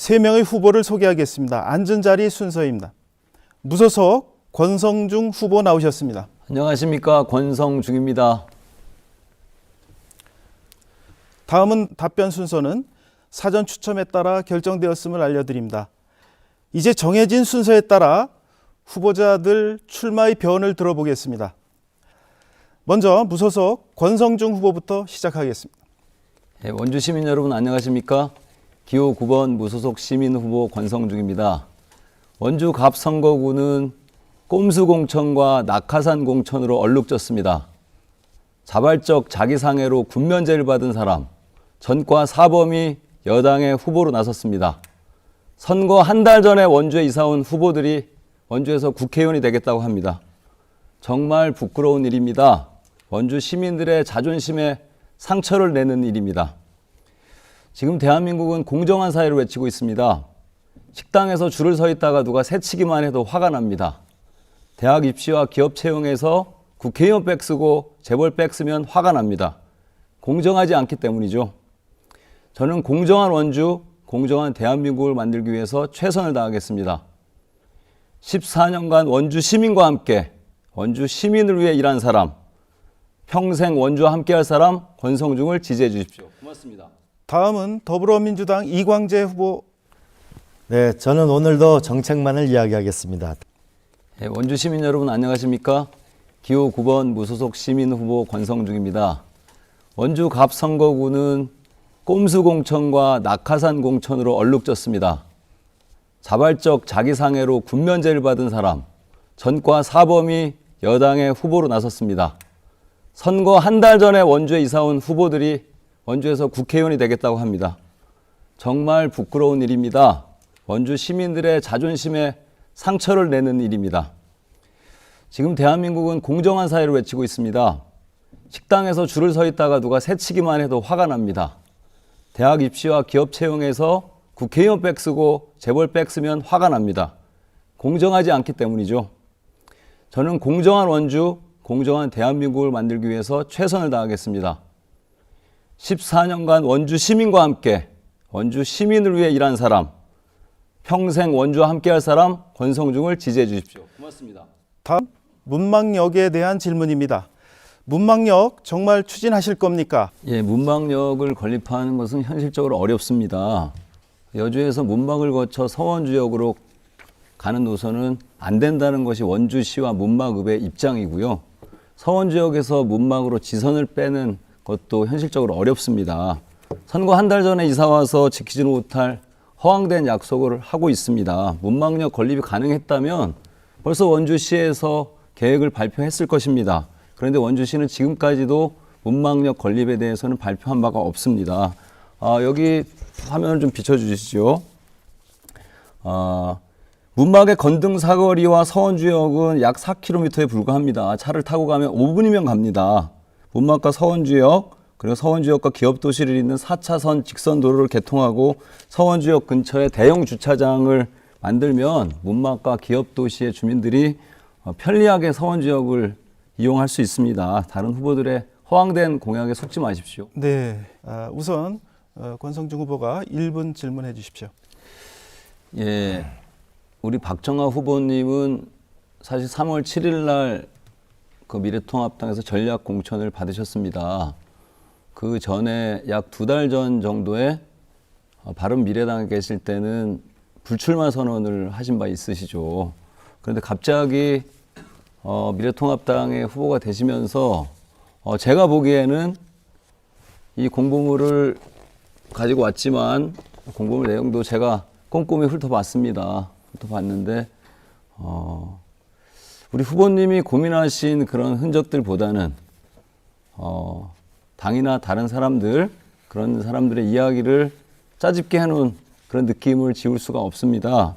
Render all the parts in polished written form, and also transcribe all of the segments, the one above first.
3명의 후보를 소개하겠습니다. 앉은 자리 순서입니다. 무소속 권성중 후보 나오셨습니다. 안녕하십니까, 권성중입니다. 다음은 답변 순서는 사전 추첨에 따라 결정되었음을 알려드립니다. 이제 정해진 순서에 따라 후보자들 출마의 변을 들어보겠습니다. 먼저 무소속 권성중 후보부터 시작하겠습니다. 네, 원주 시민 여러분 안녕하십니까? 기호 9번 무소속 시민 후보 권성중입니다. 원주 갑선거구는 꼼수 공천과 낙하산 공천으로 얼룩졌습니다. 자발적 자기상해로 군면제를 받은 사람, 전과 사범이 여당의 후보로 나섰습니다. 선거 한 달 전에 원주에 이사온 후보들이 원주에서 국회의원이 되겠다고 합니다. 정말 부끄러운 일입니다. 원주 시민들의 자존심에 상처를 내는 일입니다. 지금 대한민국은 공정한 사회를 외치고 있습니다. 식당에서 줄을 서 있다가 누가 새치기만 해도 화가 납니다. 대학 입시와 기업 채용에서 국회의원 백 쓰고 재벌 백 쓰면 화가 납니다. 공정하지 않기 때문이죠. 저는 공정한 원주, 공정한 대한민국을 만들기 위해서 최선을 다하겠습니다. 14년간 원주 시민과 함께 원주 시민을 위해 일한 사람, 평생 원주와 함께할 사람 권성중을 지지해 주십시오. 고맙습니다. 다음은 더불어민주당 이광재 후보. 네, 저는 오늘도 정책만을 이야기하겠습니다. 네, 원주 시민 여러분 안녕하십니까? 기호 9번 무소속 시민 후보 권성중입니다. 원주 갑선거구는 꼼수 공천과 낙하산 공천으로 얼룩졌습니다. 자발적 자기상해로 군면제를 받은 사람, 전과 사범이 여당의 후보로 나섰습니다. 선거 한 달 전에 원주에 이사온 후보들이 원주에서 국회의원이 되겠다고 합니다. 정말 부끄러운 일입니다. 원주 시민들의 자존심에 상처를 내는 일입니다. 지금 대한민국은 공정한 사회를 외치고 있습니다. 식당에서 줄을 서 있다가 누가 새치기만 해도 화가 납니다. 대학 입시와 기업 채용에서 국회의원 백 쓰고 재벌 백 쓰면 화가 납니다. 공정하지 않기 때문이죠. 저는 공정한 원주, 공정한 대한민국을 만들기 위해서 최선을 다하겠습니다. 14년간 원주 시민과 함께 원주 시민을 위해 일한 사람, 평생 원주와 함께할 사람 권성중을 지지해 주십시오. 고맙습니다. 다음 문망역에 대한 질문입니다. 문망역 정말 추진하실 겁니까? 예, 문망역을 건립하는 것은 현실적으로 어렵습니다. 여주에서 문막을 거쳐 서원주역으로 가는 노선은 안 된다는 것이 원주시와 문막읍의 입장이고요. 서원주역에서 문막으로 지선을 빼는 것도 현실적으로 어렵습니다. 선거 한 달 전에 이사와서 지키지 못할 허황된 약속을 하고 있습니다. 문막역 건립이 가능했다면 벌써 원주시에서 계획을 발표했을 것입니다. 그런데 원주시는 지금까지도 문막역 건립에 대해서는 발표한 바가 없습니다. 여기 화면을 좀 비춰주시죠. 문막의 건등 사거리와 서원주역은 약 4km에 불과합니다. 차를 타고 가면 5분이면 갑니다. 문막과 서원주역, 그리고 서원주역과 기업도시를 잇는 4차선 직선도로를 개통하고 서원주역 근처에 대형 주차장을 만들면 문막과 기업도시의 주민들이 편리하게 서원주역을 이용할 수 있습니다. 다른 후보들의 허황된 공약에 속지 마십시오. 네, 우선 권성중 후보가 1분 질문해 주십시오. 예, 우리 박정아 후보님은 사실 3월 7일 날 그 미래통합당에서 전략 공천을 받으셨습니다. 그 전에 약 2달 전 정도에 바른미래당에 계실 때는 불출마 선언을 하신 바 있으시죠. 그런데 갑자기 미래통합당의 후보가 되시면서 제가 보기에는 이 공보물을 가지고 왔지만 공보물 내용도 제가 꼼꼼히 훑어봤습니다. 훑어봤는데 우리 후보님이 고민하신 그런 흔적들보다는 당이나 다른 사람들, 그런 사람들의 이야기를 짜집게 해놓은 그런 느낌을 지울 수가 없습니다.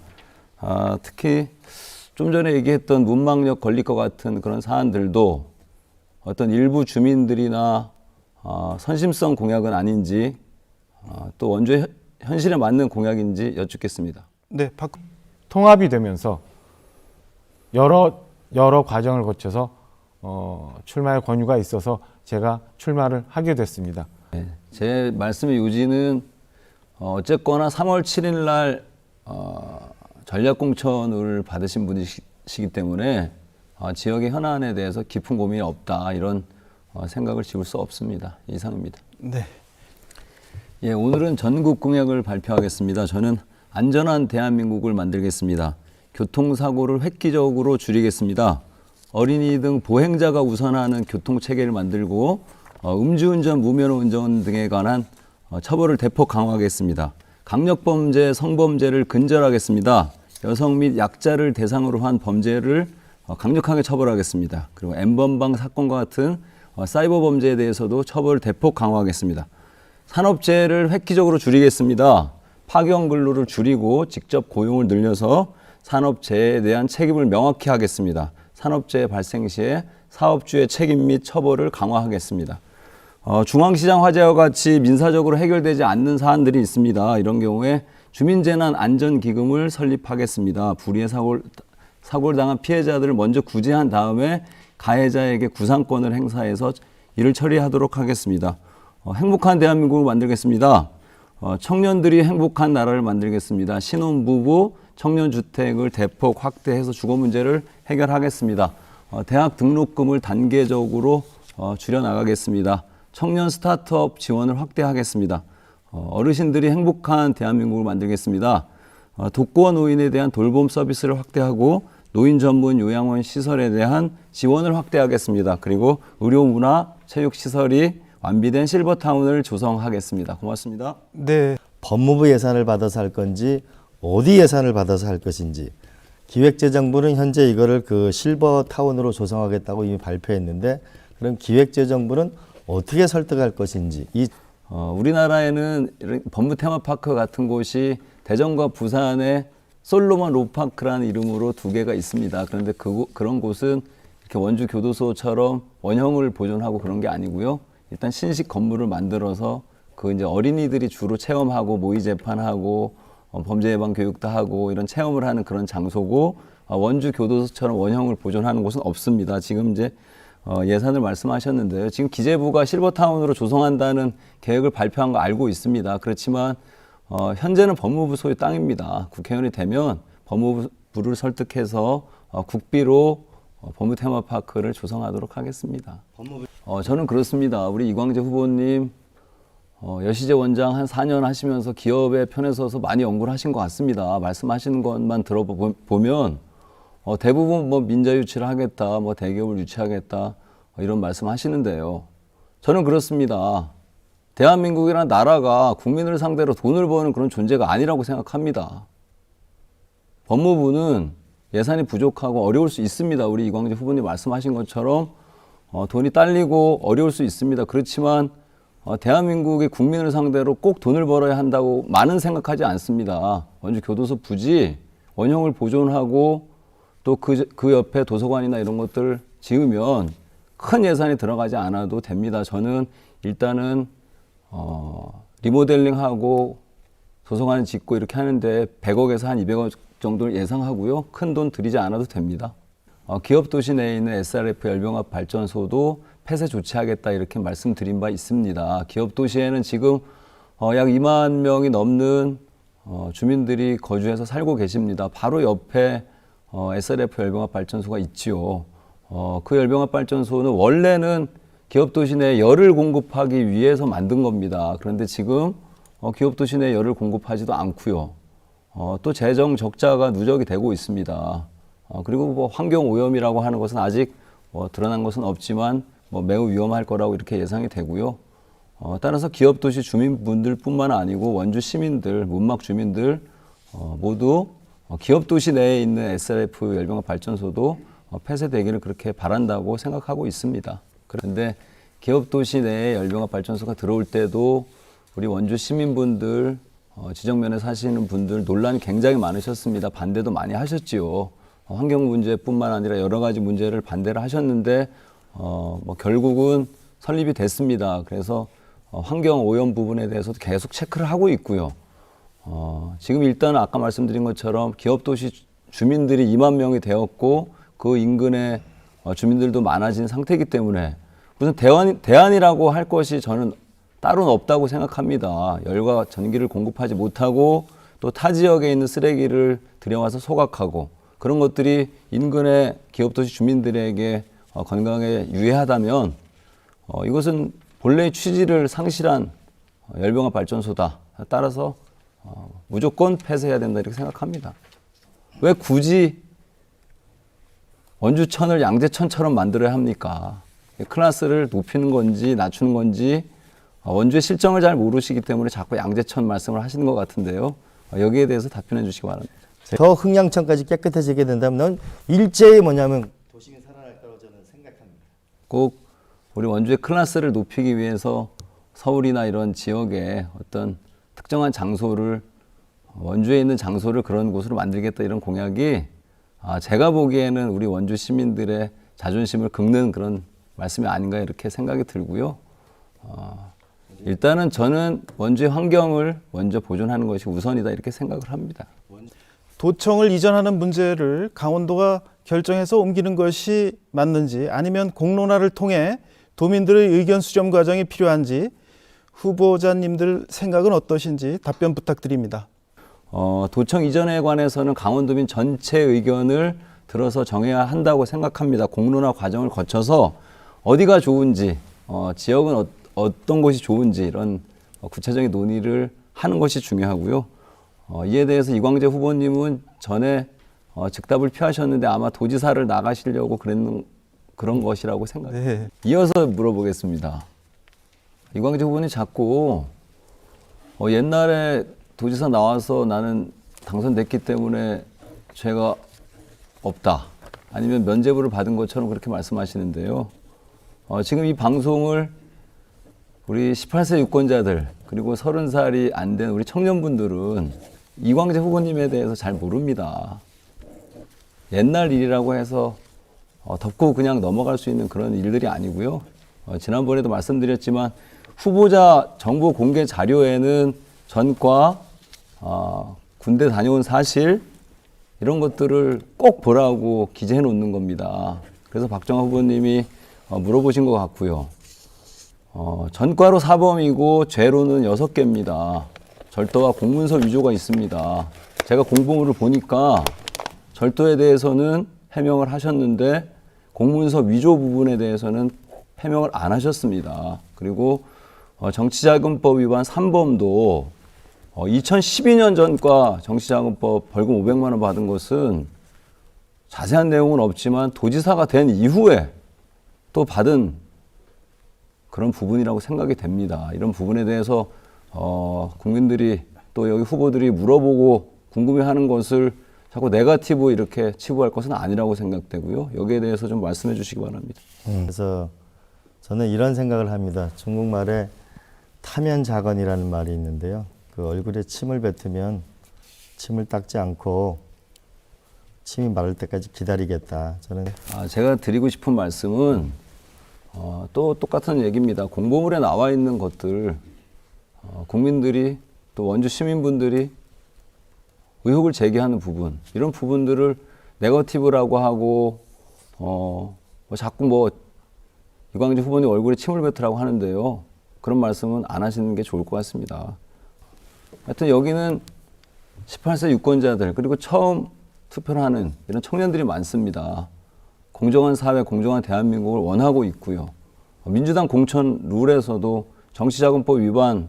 특히 좀 전에 얘기했던 문막역 건립 것 같은 그런 사안들도 어떤 일부 주민들이나 선심성 공약은 아닌지 또 원주의 현실에 맞는 공약인지 여쭙겠습니다. 네, 통합이 되면서 여러 과정을 거쳐서 출마의 권유가 있어서 제가 출마를 하게 됐습니다. 네, 제 말씀의 요지는 어쨌거나 3월 7일 날 전략공천을 받으신 분이시기 때문에 지역의 현안에 대해서 깊은 고민이 없다 이런 생각을 지울 수 없습니다. 이상입니다. 네. 예, 오늘은 전국 공약을 발표하겠습니다. 저는 안전한 대한민국을 만들겠습니다. 교통사고를 획기적으로 줄이겠습니다. 어린이 등 보행자가 우선하는 교통체계를 만들고 음주운전, 무면허운전 등에 관한 처벌을 대폭 강화하겠습니다. 강력범죄, 성범죄를 근절하겠습니다. 여성 및 약자를 대상으로 한 범죄를 강력하게 처벌하겠습니다. 그리고 N번방 사건과 같은 사이버 범죄에 대해서도 처벌을 대폭 강화하겠습니다. 산업재해를 획기적으로 줄이겠습니다. 파견 근로를 줄이고 직접 고용을 늘려서 산업재해에 대한 책임을 명확히 하겠습니다. 산업재해 발생 시에 사업주의 책임 및 처벌을 강화하겠습니다. 중앙시장 화재와 같이 민사적으로 해결되지 않는 사안들이 있습니다. 이런 경우에 주민재난안전기금을 설립하겠습니다. 불의의 사고를 당한 피해자들을 먼저 구제한 다음에 가해자에게 구상권을 행사해서 이를 처리하도록 하겠습니다. 행복한 대한민국을 만들겠습니다. 청년들이 행복한 나라를 만들겠습니다. 신혼부부 청년주택을 대폭 확대해서 주거 문제를 해결하겠습니다. 대학 등록금을 단계적으로 줄여나가겠습니다. 청년 스타트업 지원을 확대하겠습니다. 어르신들이 행복한 대한민국을 만들겠습니다. 독거 노인에 대한 돌봄 서비스를 확대하고 노인 전문 요양원 시설에 대한 지원을 확대하겠습니다. 그리고 의료, 문화, 체육 시설이 완비된 실버타운을 조성하겠습니다. 고맙습니다. 네. 법무부 예산을 받아서 할 건지 어디 예산을 받아서 할 것인지 기획재정부는 현재 이거를 그 실버타운으로 조성하겠다고 이미 발표했는데 그럼 기획재정부는 어떻게 설득할 것인지 우리나라에는 이런 법무 테마파크 같은 곳이 대전과 부산의 솔로몬 로파크라는 이름으로 두 개가 있습니다. 그런데 그런 곳은 이렇게 원주 교도소처럼 원형을 보존하고 그런 게 아니고요. 일단 신식 건물을 만들어서 그 이제 어린이들이 주로 체험하고 모의 재판하고 범죄 예방 교육도 하고 이런 체험을 하는 그런 장소고 원주 교도소처럼 원형을 보존하는 곳은 없습니다. 지금 이제 예산을 말씀하셨는데요. 지금 기재부가 실버타운으로 조성한다는 계획을 발표한 거 알고 있습니다. 그렇지만 현재는 법무부 소유 땅입니다. 국회의원이 되면 법무부를 설득해서 국비로 법무 테마파크를 조성하도록 하겠습니다. 저는 그렇습니다. 우리 이광재 후보님 여시재 원장 한 4년 하시면서 기업의 편에 서서 많이 연구를 하신 것 같습니다. 말씀하시는 것만 들어보면 대부분 뭐 민자 유치를 하겠다, 뭐 대기업을 유치하겠다 이런 말씀하시는데요. 저는 그렇습니다. 대한민국이라는 나라가 국민을 상대로 돈을 버는 그런 존재가 아니라고 생각합니다. 법무부는 예산이 부족하고 어려울 수 있습니다. 우리 이광재 후보님 말씀하신 것처럼 돈이 딸리고 어려울 수 있습니다. 그렇지만 대한민국의 국민을 상대로 꼭 돈을 벌어야 한다고 많은 생각하지 않습니다. 원주 교도소 부지 원형을 보존하고 또 그 옆에 도서관이나 이런 것들 지으면 큰 예산이 들어가지 않아도 됩니다. 저는 일단은 리모델링하고 도서관 짓고 이렇게 하는데 100억에서 한 200억 정도를 예상하고요. 큰 돈 들이지 않아도 됩니다. 기업 도시 내에 있는 SRF 열병합 발전소도 폐쇄 조치하겠다 이렇게 말씀드린 바 있습니다. 기업 도시에는 지금 약 2만 명이 넘는 주민들이 거주해서 살고 계십니다. 바로 옆에 SRF 열병합 발전소가 있지요. 그 열병합 발전소는 원래는 기업 도시 내에 열을 공급하기 위해서 만든 겁니다. 그런데 지금 기업 도시 내에 열을 공급하지도 않고요. 또 재정 적자가 누적이 되고 있습니다. 그리고 뭐 환경 오염이라고 하는 것은 아직 드러난 것은 없지만 매우 위험할 거라고 이렇게 예상이 되고요. 따라서 기업 도시 주민분들뿐만 아니고 원주 시민들, 문막 주민들 모두 기업 도시 내에 있는 SRF 열병합 발전소도 폐쇄되기를 그렇게 바란다고 생각하고 있습니다. 그런데 기업 도시 내에 열병합 발전소가 들어올 때도 우리 원주 시민분들, 지정면에 사시는 분들 논란이 굉장히 많으셨습니다. 반대도 많이 하셨지요. 환경 문제뿐만 아니라 여러 가지 문제를 반대를 하셨는데 결국은 설립이 됐습니다. 그래서 환경 오염 부분에 대해서도 계속 체크를 하고 있고요. 지금 일단 아까 말씀드린 것처럼 기업 도시 주민들이 2만 명이 되었고 그 인근에 주민들도 많아진 상태이기 때문에 무슨 대안이라고 할 것이 저는 따로는 없다고 생각합니다. 열과 전기를 공급하지 못하고 또 타 지역에 있는 쓰레기를 들여와서 소각하고 그런 것들이 인근의 기업도시 주민들에게 건강에 유해하다면 이것은 본래의 취지를 상실한 열병합 발전소다. 따라서 무조건 폐쇄해야 된다 이렇게 생각합니다. 왜 굳이 원주천을 양재천처럼 만들어야 합니까? 클래스를 높이는 건지 낮추는 건지 원주의 실정을 잘 모르시기 때문에 자꾸 양재천 말씀을 하시는 것 같은데요. 여기에 대해서 답변해 주시기 바랍니다. 더 흥양천까지 깨끗해지게 된다면 일제히 뭐냐면 도심이 살아날 거라고 저는 생각합니다. 꼭 우리 원주의 클래스를 높이기 위해서 서울이나 이런 지역의 어떤 특정한 장소를 원주에 있는 장소를 그런 곳으로 만들겠다 이런 공약이 제가 보기에는 우리 원주 시민들의 자존심을 긁는 그런 말씀이 아닌가 이렇게 생각이 들고요. 일단은 저는 원주의 환경을 먼저 보존하는 것이 우선이다 이렇게 생각을 합니다. 도청을 이전하는 문제를 강원도가 결정해서 옮기는 것이 맞는지 아니면 공론화를 통해 도민들의 의견 수렴 과정이 필요한지 후보자님들 생각은 어떠신지 답변 부탁드립니다. 도청 이전에 관해서는 강원도민 전체 의견을 들어서 정해야 한다고 생각합니다. 공론화 과정을 거쳐서 어디가 좋은지, 지역은 어떤 곳이 좋은지 이런 구체적인 논의를 하는 것이 중요하고요. 이에 대해서 이광재 후보님은 전에 즉답을 피하셨는데 아마 도지사를 나가시려고 그런 것이라고 생각합니다. 네. 이어서 물어보겠습니다. 이광재 후보님 자꾸 옛날에 도지사 나와서 나는 당선됐기 때문에 죄가 없다. 아니면 면죄부를 받은 것처럼 그렇게 말씀하시는데요. 지금 이 방송을 우리 18세 유권자들 그리고 30살이 안 된 우리 청년분들은 이광재 후보님에 대해서 잘 모릅니다. 옛날 일이라고 해서 덮고 그냥 넘어갈 수 있는 그런 일들이 아니고요. 지난번에도 말씀드렸지만 후보자 정보 공개 자료에는 전과 군대 다녀온 사실 이런 것들을 꼭 보라고 기재해 놓는 겁니다. 그래서 박정아 후보님이 물어보신 것 같고요. 전과로 사범이고 죄로는 6개입니다. 절도와 공문서 위조가 있습니다. 제가 공보물을 보니까 절도에 대해서는 해명을 하셨는데 공문서 위조 부분에 대해서는 해명을 안 하셨습니다. 그리고 정치자금법 위반 3범도 2012년 전과 정치자금법 벌금 500만 원 받은 것은 자세한 내용은 없지만 도지사가 된 이후에 또 받은 그런 부분이라고 생각이 됩니다. 이런 부분에 대해서 국민들이 또 여기 후보들이 물어보고 궁금해하는 것을 자꾸 네거티브 이렇게 치부할 것은 아니라고 생각되고요. 여기에 대해서 좀 말씀해 주시기 바랍니다. 그래서 저는 이런 생각을 합니다. 중국말에 타면자건이라는 말이 있는데요. 그 얼굴에 침을 뱉으면 침을 닦지 않고 침이 마를 때까지 기다리겠다. 저는 제가 드리고 싶은 말씀은 또 똑같은 얘기입니다. 공보물에 나와 있는 것들 국민들이 또 원주 시민분들이 의혹을 제기하는 부분 이런 부분들을 네거티브라고 하고 자꾸 이광재 후보님 얼굴에 침을 뱉으라고 하는데요. 그런 말씀은 안 하시는 게 좋을 것 같습니다. 하여튼 여기는 18세 유권자들 그리고 처음 투표를 하는 이런 청년들이 많습니다. 공정한 사회, 공정한 대한민국을 원하고 있고요. 민주당 공천 룰에서도 정치자금법 위반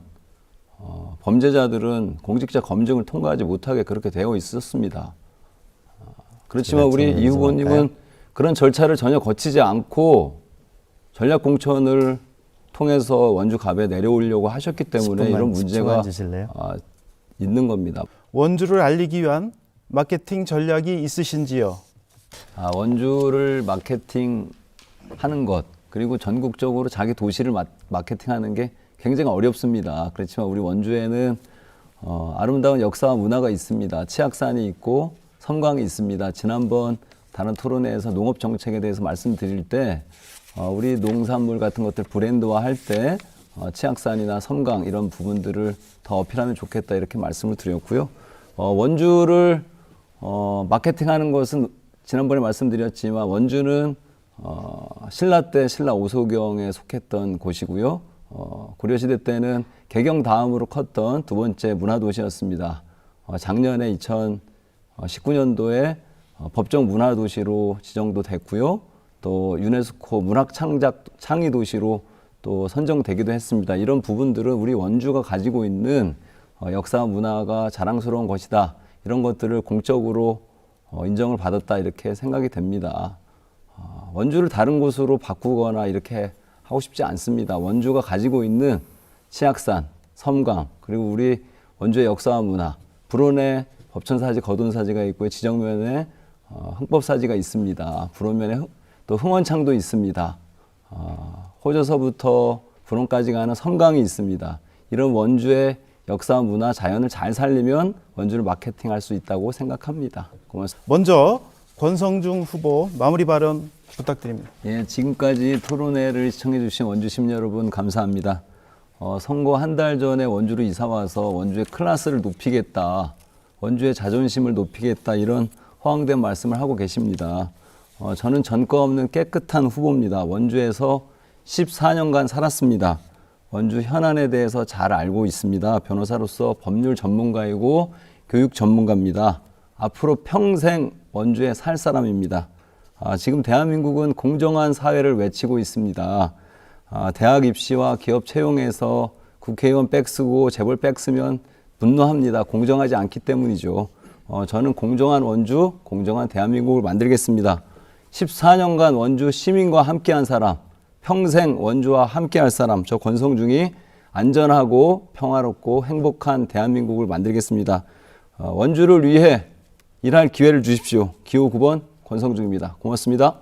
범죄자들은 공직자 검증을 통과하지 못하게 그렇게 되어 있었습니다. 그렇지만 우리 이 후보님은 그런 절차를 전혀 거치지 않고 전략 공천을 통해서 원주 갑에 내려오려고 하셨기 때문에 이런 문제가 있는 겁니다. 원주를 알리기 위한 마케팅 전략이 있으신지요? 원주를 마케팅하는 것 그리고 전국적으로 자기 도시를 마케팅하는 게 굉장히 어렵습니다. 그렇지만 우리 원주에는 아름다운 역사와 문화가 있습니다. 치악산이 있고 섬광이 있습니다. 지난번 다른 토론회에서 농업 정책에 대해서 말씀드릴 때 우리 농산물 같은 것들 브랜드화 할 때 치악산이나 섬광 이런 부분들을 더 어필하면 좋겠다 이렇게 말씀을 드렸고요. 원주를 마케팅하는 것은 지난번에 말씀드렸지만 원주는 신라 때 신라 오소경에 속했던 곳이고요. 고려시대 때는 개경 다음으로 컸던 두 번째 문화도시였습니다. 작년에 2019년도에 법정 문화도시로 지정도 됐고요. 또 유네스코 문학창의도시로 또 선정되기도 했습니다. 이런 부분들은 우리 원주가 가지고 있는 역사 문화가 자랑스러운 것이다. 이런 것들을 공적으로 인정을 받았다 이렇게 생각이 됩니다. 원주를 다른 곳으로 바꾸거나 이렇게 하고 싶지 않습니다. 원주가 가지고 있는 치악산, 섬강, 그리고 우리 원주의 역사와 문화, 불원에 법천사지, 거돈사지가 있고요. 지정면에 흥법사지가 있습니다. 불원면에 또 흥원창도 있습니다. 호저서부터 불원까지 가는 섬강이 있습니다. 이런 원주의 역사와 문화, 자연을 잘 살리면 원주를 마케팅할 수 있다고 생각합니다. 고맙습니다. 먼저 권성중 후보 마무리 발언 부탁드립니다. 예, 지금까지 토론회를 시청해 주신 원주 시민 여러분 감사합니다. 선거 한 달 전에 원주로 이사 와서 원주의 클래스를 높이겠다, 원주의 자존심을 높이겠다 이런 허황된 말씀을 하고 계십니다. 저는 전과 없는 깨끗한 후보입니다. 원주에서 14년간 살았습니다. 원주 현안에 대해서 잘 알고 있습니다. 변호사로서 법률 전문가이고 교육 전문가입니다. 앞으로 평생 원주에 살 사람입니다. 지금 대한민국은 공정한 사회를 외치고 있습니다. 대학 입시와 기업 채용에서 국회의원 빽쓰고 재벌 빽쓰면 분노합니다. 공정하지 않기 때문이죠. 저는 공정한 원주, 공정한 대한민국을 만들겠습니다. 14년간 원주 시민과 함께한 사람, 평생 원주와 함께할 사람, 저 권성중이 안전하고 평화롭고 행복한 대한민국을 만들겠습니다. 원주를 위해 일할 기회를 주십시오. 기호 9번 권성중입니다. 고맙습니다.